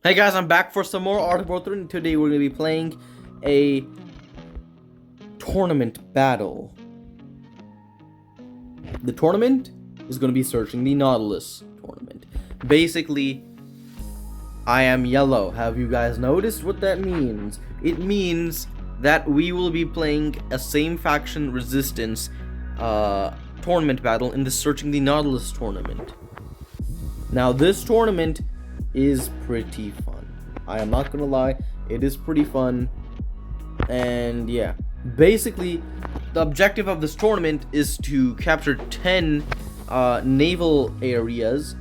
Hey guys, I'm back for some more Art of War 3, and today we're going to be playing a tournament battle. The tournament is going to be searching the Nautilus tournament. Basically, I am yellow. Have you guys noticed what that means? It means that we will be playing a same faction resistance tournament battle in the Searching the Nautilus tournament. Now, this tournament is pretty fun. I am not gonna lie, it is pretty fun. And yeah, basically the objective of this tournament is to capture 10 naval areas.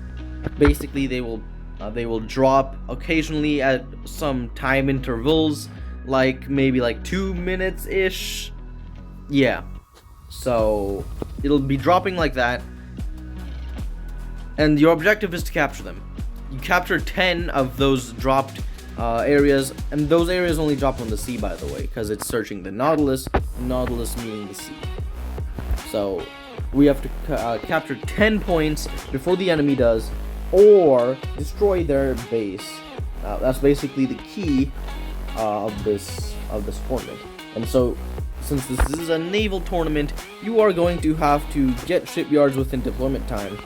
Basically they will drop occasionally at some time intervals, like maybe like 2 minutes ish. Yeah, so it'll be dropping like that, and your objective is to capture them. You capture 10 of those dropped areas, and those areas only drop on the sea, by the way, because it's searching the Nautilus meaning the sea. So we have to capture 10 points before the enemy does, or destroy their base. That's basically the key of this tournament. And so, since this is a naval tournament, you are going to have to get shipyards within deployment time.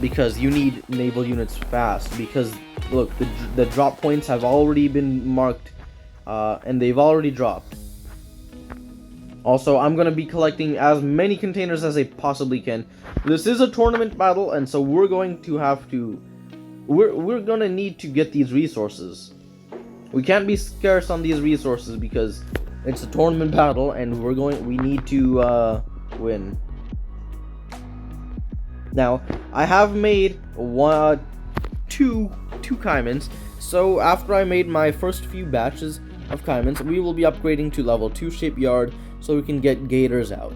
Because you need naval units fast, because look, the drop points have already been marked, and they've already dropped. Also, I'm going to be collecting as many containers as I possibly can. This is a tournament battle, and so we're going to have to, we're going to need to get these resources. We can't be scarce on these resources because it's a tournament battle, and we need to win. Now, I have made two Caimans, so after I made my first few batches of Caimans, we will be upgrading to level 2 shipyard so we can get gators out.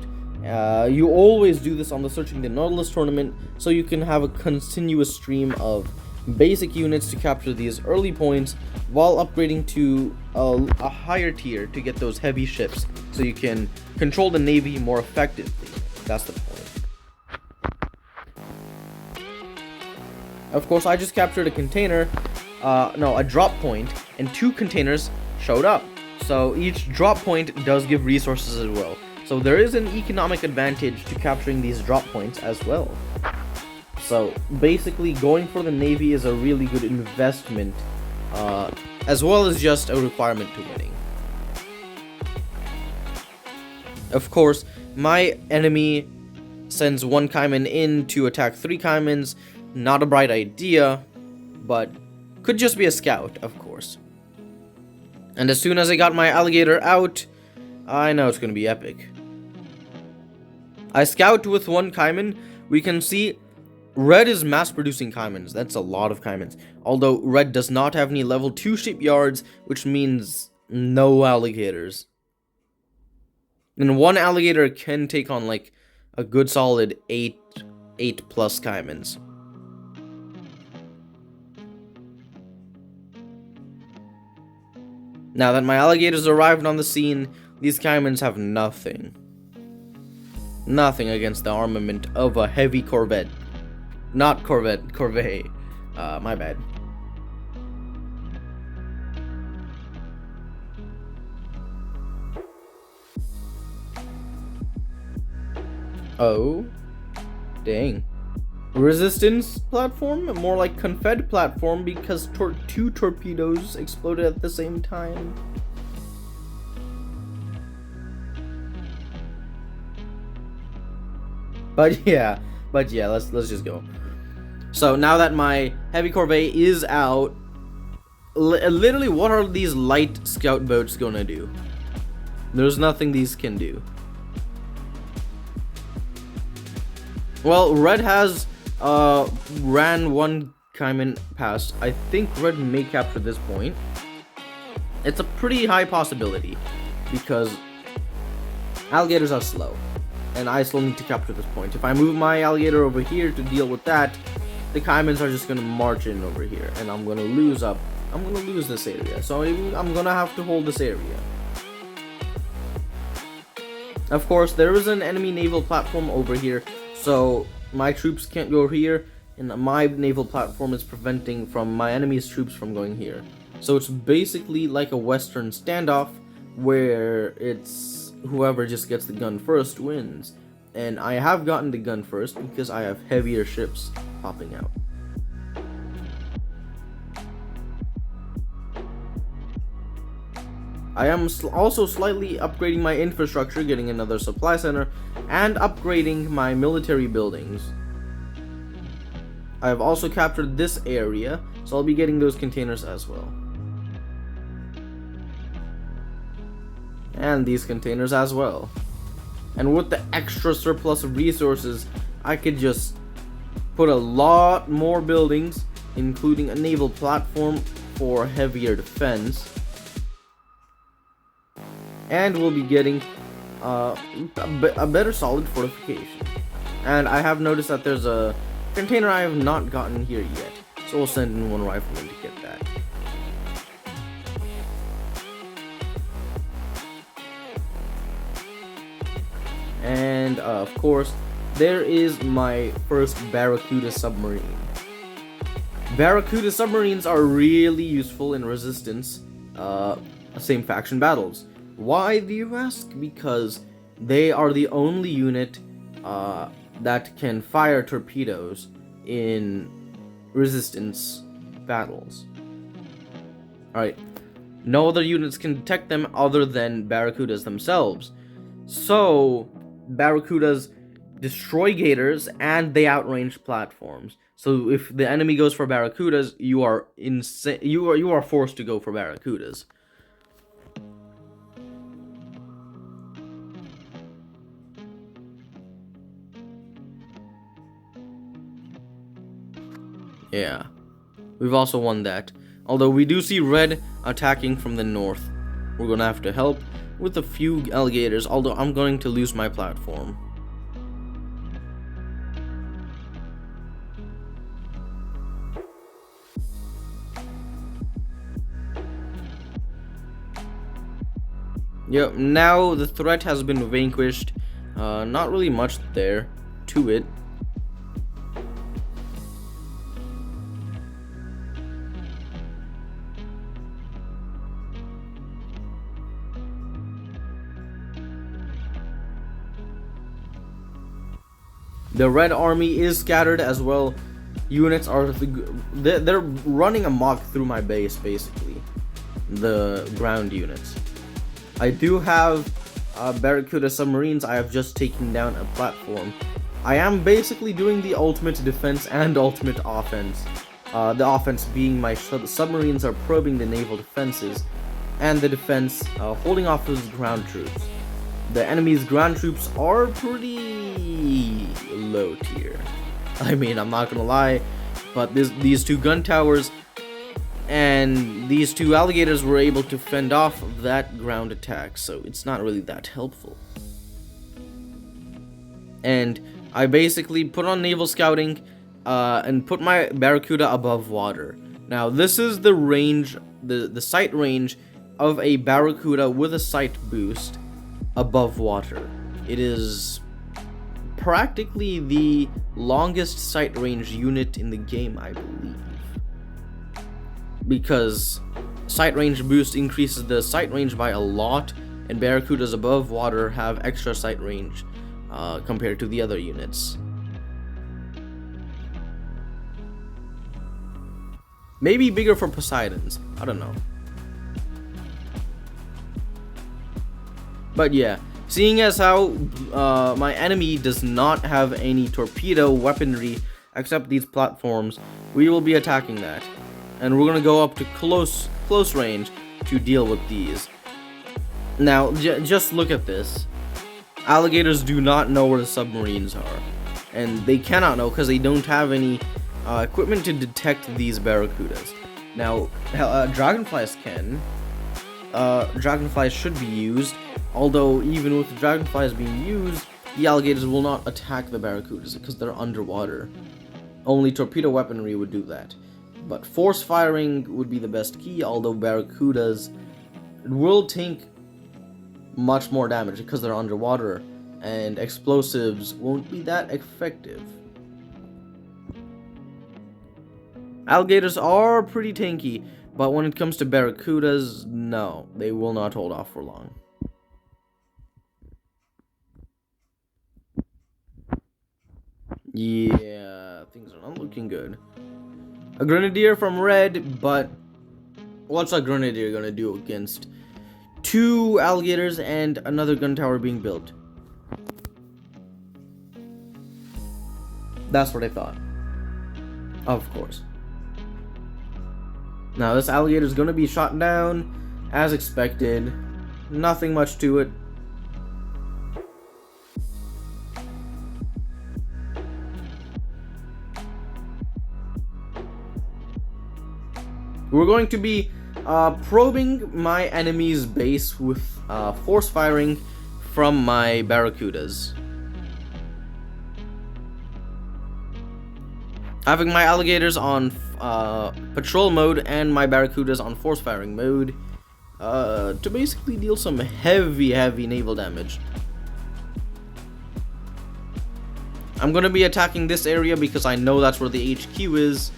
You always do this on the Searching the Nautilus tournament, so you can have a continuous stream of basic units to capture these early points while upgrading to a higher tier to get those heavy ships, so you can control the navy more effectively. That's the point. Of course, I just captured a container, a drop point, and 2 containers showed up. So each drop point does give resources as well. So there is an economic advantage to capturing these drop points as well. So basically, going for the navy is a really good investment, as well as just a requirement to winning. Of course, my enemy sends 1 Caiman in to attack 3 Caimans. Not a bright idea, but could just be a scout, of course. And as soon as I got my alligator out, I know it's going to be epic. I scout with 1 Caiman. We can see red is mass-producing Caimans. That's a lot of Caimans. Although red does not have any level 2 shipyards, which means no alligators. And 1 alligator can take on like a good solid 8 plus Caimans. Now that my alligators arrived on the scene, these Caimans have nothing. Nothing against the armament of a heavy corvette. Not corvette, corvette. My bad. Oh. Dang. Resistance platform? More like Confed platform, because 2 torpedoes exploded at the same time. But yeah, let's just go. So now that my heavy corvette is out, literally what are these light scout boats gonna do? There's nothing these can do. Well, red has ran 1 Caiman past. I think red may capture this point. It's a pretty high possibility, because alligators are slow, and I still need to capture this point. If I move my alligator over here to deal with that, the Caimans are just gonna march in over here, and I'm gonna lose this area. So I'm gonna have to hold this area. Of course, there is an enemy naval platform over here, so my troops can't go here. and my naval platform is preventing from my enemy's troops from going here. So it's basically like a Western standoff where it's whoever just gets the gun first wins. And I have gotten the gun first because I have heavier ships popping out. I am also slightly upgrading my infrastructure, getting another supply center, and upgrading my military buildings. I have also captured this area, so I'll be getting those containers as well. And these containers as well. And with the extra surplus of resources, I could just put a lot more buildings, including a naval platform for heavier defense. And we'll be getting a better solid fortification. And I have noticed that there's a container I have not gotten here yet, so we'll send in one rifleman to get that. And of course, there is my first Barracuda submarine. Barracuda submarines are really useful in resistance, same faction battles. Why, do you ask? Because they are the only unit that can fire torpedoes in resistance battles. Alright, no other units can detect them other than Barracudas themselves. So, Barracudas destroy gators and they outrange platforms. So if the enemy goes for Barracudas, you are forced to go for Barracudas. Yeah, we've also won that. Although we do see red attacking from the north. We're gonna have to help with a few alligators, although I'm going to lose my platform. Yep, now the threat has been vanquished. Not really much there to it. The red army is scattered as well. Units are they're running amok through my base, basically. The ground units. I do have Barracuda submarines. I have just taken down a platform. I am basically doing the ultimate defense and ultimate offense. The offense being my submarines are probing the naval defenses, and the defense holding off those ground troops. The enemy's ground troops are pretty low tier. I mean, I'm not gonna lie, but these two gun towers and these two alligators were able to fend off that ground attack, so it's not really that helpful. And I basically put on naval scouting and put my Barracuda above water. Now this is the range, the sight range of a Barracuda with a sight boost above water. It is practically the longest sight range unit in the game, I believe, because sight range boost increases the sight range by a lot, and Barracudas above water have extra sight range compared to the other units. Maybe bigger for Poseidons, I don't know. But yeah, seeing as how my enemy does not have any torpedo weaponry except these platforms, we will be attacking that. And we're gonna go up to close range to deal with these. Now, just look at this. Alligators do not know where the submarines are. And they cannot know because they don't have any equipment to detect these Barracudas. Now, dragonflies can. Dragonflies should be used. Although, even with the dragonflies being used, the alligators will not attack the Barracudas because they're underwater. Only torpedo weaponry would do that. But force firing would be the best key, although Barracudas will take much more damage because they're underwater, and explosives won't be that effective. Alligators are pretty tanky, but when it comes to barracudas, no, they will not hold off for long. Yeah, things are not looking good. A grenadier from red, but what's a grenadier gonna do against 2 alligators and another gun tower being built? That's what I thought. Of course. Now this alligator is gonna be shot down as expected. Nothing much to it. We're going to be probing my enemy's base with force firing from my barracudas. Having my alligators on patrol mode and my barracudas on force firing mode to basically deal some heavy naval damage. I'm gonna be attacking this area because I know that's where the HQ is.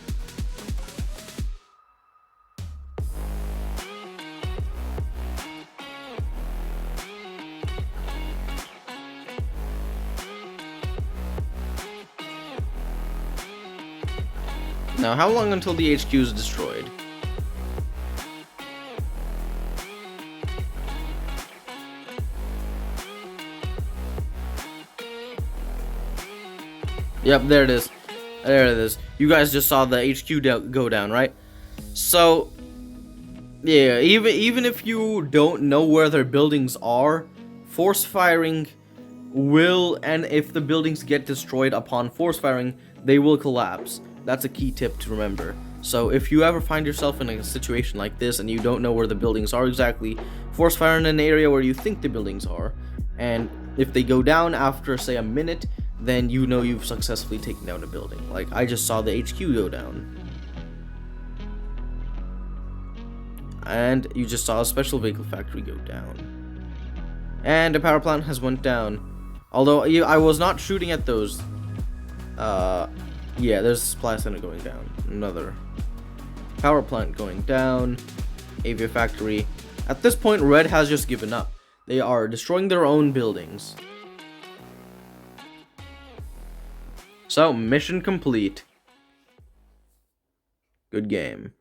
Now, how long until the HQ is destroyed? Yep, there it is. There it is. You guys just saw the HQ go down, right? So, yeah, even if you don't know where their buildings are, force firing will, and if the buildings get destroyed upon force firing, they will collapse. That's a key tip to remember. So if you ever find yourself in a situation like this and you don't know where the buildings are exactly, force fire in an area where you think the buildings are, and if they go down after, say, a minute, then you know you've successfully taken down a building. Like, I just saw the HQ go down. And you just saw a special vehicle factory go down. And a power plant has went down. Although, I was not shooting at those. Yeah, there's a supply center going down. Another power plant going down. Avia factory. At this point, Red has just given up. They are destroying their own buildings. So, mission complete. Good game.